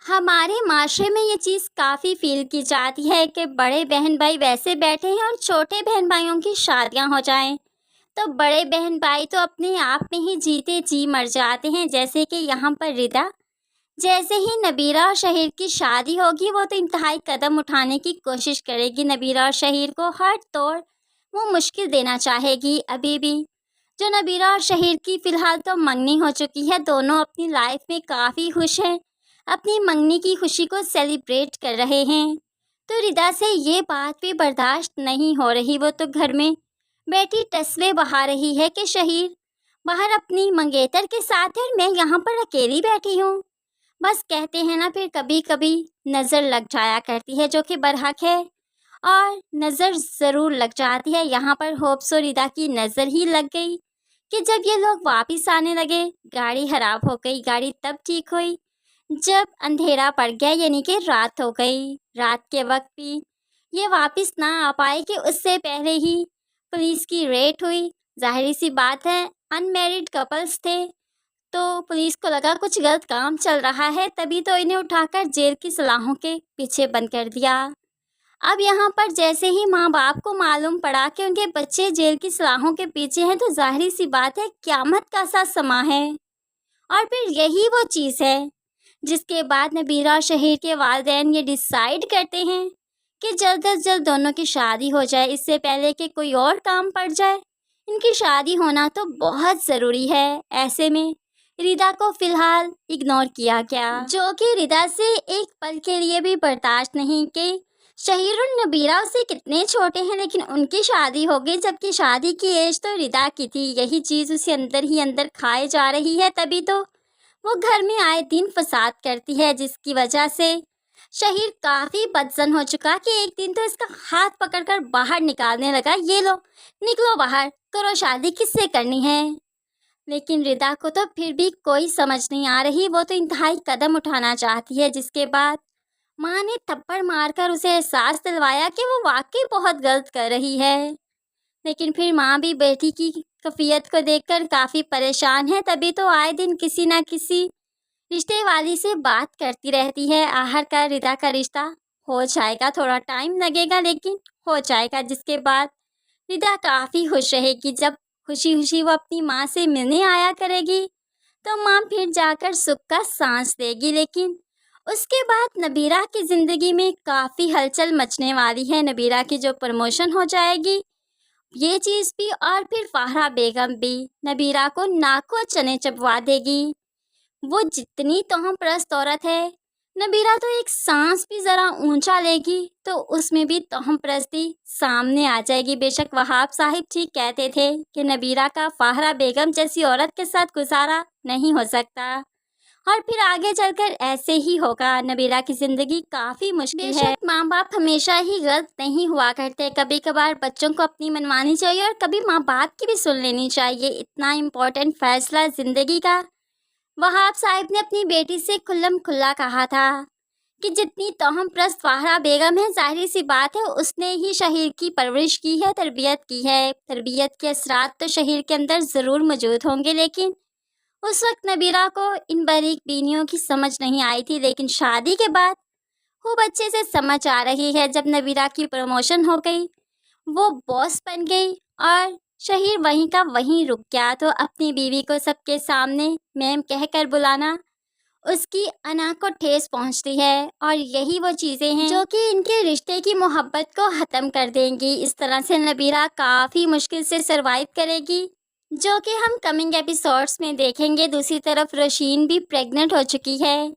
हमारे माशरे में ये चीज़ काफ़ी फ़ील की जाती है कि बड़े बहन भाई वैसे बैठे हैं और छोटे बहन भाइयों की शादियां हो जाएं, तो बड़े बहन भाई तो अपने आप में ही जीते जी मर जाते हैं। जैसे कि यहाँ पर रिदा, जैसे ही नबीरा और शहीर की शादी होगी वो तो इंतहाई कदम उठाने की कोशिश करेगी। नबीरा और शहीर को हर तौर वो मुश्किल देना चाहेगी। अभी भी जो नबीरा और शहीर की फ़िलहाल तो मंगनी हो चुकी है, दोनों अपनी लाइफ में काफ़ी खुश हैं, अपनी मंगनी की खुशी को सेलिब्रेट कर रहे हैं। तो रिदा से ये बात भी बर्दाश्त नहीं हो रही, वो तो घर में बैठी तस्वीर बहा रही है कि शहीर बाहर अपनी मंगेतर के साथ है और मैं यहाँ पर अकेली बैठी हूँ। बस कहते हैं ना, फिर कभी कभी नज़र लग जाया करती है, जो कि बरहक है, और नज़र ज़रूर लग जाती है। यहाँ पर होप्स और रिदा की नज़र ही लग गई कि जब ये लोग वापस आने लगे, गाड़ी खराब हो गई। गाड़ी तब ठीक हुई जब अंधेरा पड़ गया, यानी कि रात हो गई। रात के वक्त भी ये वापस ना आ पाए कि उससे पहले ही पुलिस की रेड हुई। जाहिर सी बात है, अनमैरिड कपल्स थे, तो पुलिस को लगा कुछ गलत काम चल रहा है, तभी तो इन्हें उठाकर जेल की सलाखों के पीछे बंद कर दिया। अब यहाँ पर जैसे ही माँ बाप को मालूम पड़ा कि उनके बच्चे जेल की सलाखों के पीछे हैं, तो जाहिर सी बात है क़यामत का सा समा है। और फिर यही वो चीज़ है जिसके बाद नबीरा और शहीर के वालिदैन ये डिसाइड करते हैं कि जल्द अज जल्द दोनों की शादी हो जाए, इससे पहले कि कोई और काम पड़ जाए। इनकी शादी होना तो बहुत ज़रूरी है। ऐसे में रिदा को फ़िलहाल इग्नोर किया गया, जो कि रिदा से एक पल के लिए भी बर्दाश्त नहीं कि शहीर और नबीरा उससे कितने छोटे हैं, लेकिन उनकी शादी हो गई, जबकि शादी की एज तो रिदा की थी। यही चीज़ उसे अंदर ही अंदर खाए जा रही है, तभी तो वो घर में आए दिन फसाद करती है, जिसकी वजह से शहीर काफ़ी बदजन हो चुका कि एक दिन तो इसका हाथ पकड़कर बाहर निकालने लगा, ये लो निकलो बाहर, करो शादी, किससे करनी है। लेकिन रिदा को तो फिर भी कोई समझ नहीं आ रही, वो तो इंतहाई कदम उठाना चाहती है। जिसके बाद माँ ने थप्पड़ मारकर उसे एहसास दिलवाया कि वो वाकई बहुत गलत कर रही है। लेकिन फिर माँ भी बेटी की कफियत को देखकर काफ़ी परेशान है, तभी तो आए दिन किसी ना किसी रिश्ते वाली से बात करती रहती है। आखिरकार रिदा का रिश्ता हो जाएगा, थोड़ा टाइम लगेगा लेकिन हो जाएगा। जिसके बाद रिदा काफ़ी खुश रहेगी। जब खुशी खुशी वो अपनी माँ से मिलने आया करेगी, तो माँ फिर जाकर सुख का सांस लेगी। लेकिन उसके बाद नबीरा की ज़िंदगी में काफ़ी हलचल मचने वाली है। नबीरा की जो प्रमोशन हो जाएगी, ये चीज़ भी, और फिर फाहरा बेगम भी नबीरा को नाको चने चबवा देगी। वो जितनी तोहमप्रस्त औरत है, नबीरा तो एक सांस भी ज़रा ऊंचा लेगी तो उसमें भी तोहमप्रस्ती सामने आ जाएगी। बेशक वहाब साहिब ठीक कहते थे कि नबीरा का फाहरा बेगम जैसी औरत के साथ गुजारा नहीं हो सकता, और फिर आगे चलकर ऐसे ही होगा। नबीरा की ज़िंदगी काफ़ी मुश्किल है। बेशक माँ बाप हमेशा ही गलत नहीं हुआ करते, कभी कभार बच्चों को अपनी मनवानी चाहिए और कभी माँ बाप की भी सुन लेनी चाहिए। इतना इम्पोर्टेंट फैसला ज़िंदगी का वहाब साहिब ने अपनी बेटी से खुल्लम खुल्ला कहा था कि जितनी तोहमप्रस्त फाहरा बेगम है, जाहिर सी बात है उसने ही शहीर की परवरिश की है, तरबियत की है। तरबियत के असरात तो शहीर के अंदर ज़रूर मौजूद होंगे, लेकिन उस वक्त नबीरा को इन बारीक बीनियों की समझ नहीं आई थी। लेकिन शादी के बाद खूब अच्छे से समझ आ रही है। जब नबीरा की प्रमोशन हो गई, वो बॉस बन गई और शहीर वहीं का वहीं रुक गया, तो अपनी बीवी को सबके सामने मैम कहकर बुलाना उसकी अना को ठेस पहुंचती है। और यही वो चीज़ें हैं जो कि इनके रिश्ते की मोहब्बत को ख़त्म कर देंगी। इस तरह से नबीरा काफ़ी मुश्किल से सरवाइव करेगी, जो कि हम कमिंग एपिसोड्स में देखेंगे। दूसरी तरफ रोशीन भी प्रेग्नेंट हो चुकी है।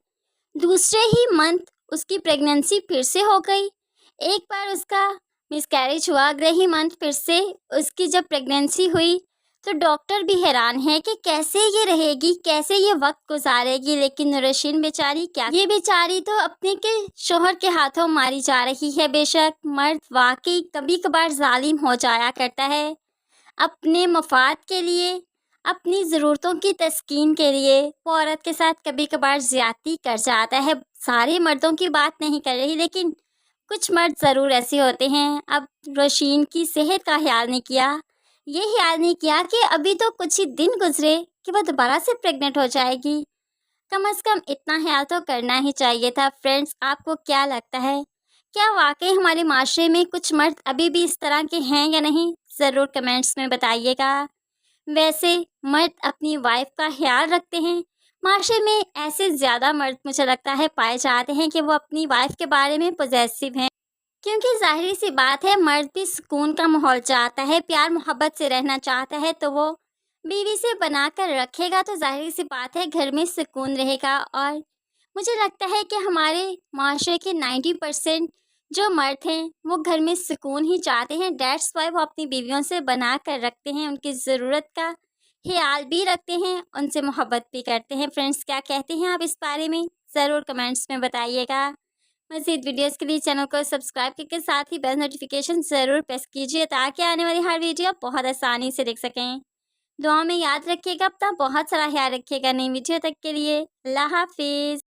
दूसरे ही मंथ उसकी प्रेगनेंसी फिर से हो गई। एक बार उसका मिसकैरेज हुआ, अगले ही मंथ फिर से उसकी जब प्रेगनेंसी हुई, तो डॉक्टर भी हैरान है कि कैसे ये रहेगी, कैसे ये वक्त गुजारेगी। लेकिन नौरशीन बेचारी, क्या ये बेचारी तो अपने के शोहर के हाथों मारी जा रही है। बेशक मर्द वाकई कभी कभार जालिम हो जाया करता है, अपने मफाद के लिए, अपनी ज़रूरतों की तस्कीन के लिए वो औरत के साथ कभी कभार ज़्यादती कर जाता है। सारे मर्दों की बात नहीं कर रही, लेकिन कुछ मर्द ज़रूर ऐसे होते हैं। अब रोशीन की सेहत का ख्याल नहीं किया, ये ख्याल नहीं किया कि अभी तो कुछ ही दिन गुजरे कि वह दोबारा से प्रेग्नेंट हो जाएगी। कम से कम इतना ख्याल तो करना ही चाहिए था। फ्रेंड्स, आपको क्या लगता है? क्या वाक़ई हमारे माशरे में कुछ मर्द अभी भी इस तरह के हैं या नहीं? ज़रूर कमेंट्स में बताइएगा। वैसे मर्द अपनी वाइफ़ का ख़्याल रखते हैं। माशरे में ऐसे ज़्यादा मर्द मुझे लगता है पाए जाते हैं कि वो अपनी वाइफ़ के बारे में पॉसेसिव हैं। क्योंकि ज़ाहिर-सी बात है, मर्द भी सुकून का माहौल चाहता है, प्यार-मोहब्बत से रहना चाहता है, तो वो बीवी से बनाकर रखेगा तो ज़ाहिर-सी बात है घर में सुकून रहेगा। और मुझे लगता है कि हमारे माशरे के 90% जो मर्द हैं, वो घर में सुकून ही चाहते हैं। दैट्स व्हाई वो अपनी बीवियों से बना कर रखते हैं, उनकी ज़रूरत का ख़्याल भी रखते हैं, उनसे मोहब्बत भी करते हैं। फ्रेंड्स, क्या कहते हैं आप इस बारे में? ज़रूर कमेंट्स में बताइएगा। मज़ीद वीडियोज़ के लिए चैनल को सब्सक्राइब करके साथ ही बेल नोटिफिकेशन ज़रूर प्रेस कीजिए ताकि आने वाली हर वीडियो आप बहुत आसानी से देख सकें। दुआ में याद रखिएगा, अपना बहुत सारा ख्याल रखिएगा। नई वीडियो तक के लिए अल्लाह हाफ़िज़।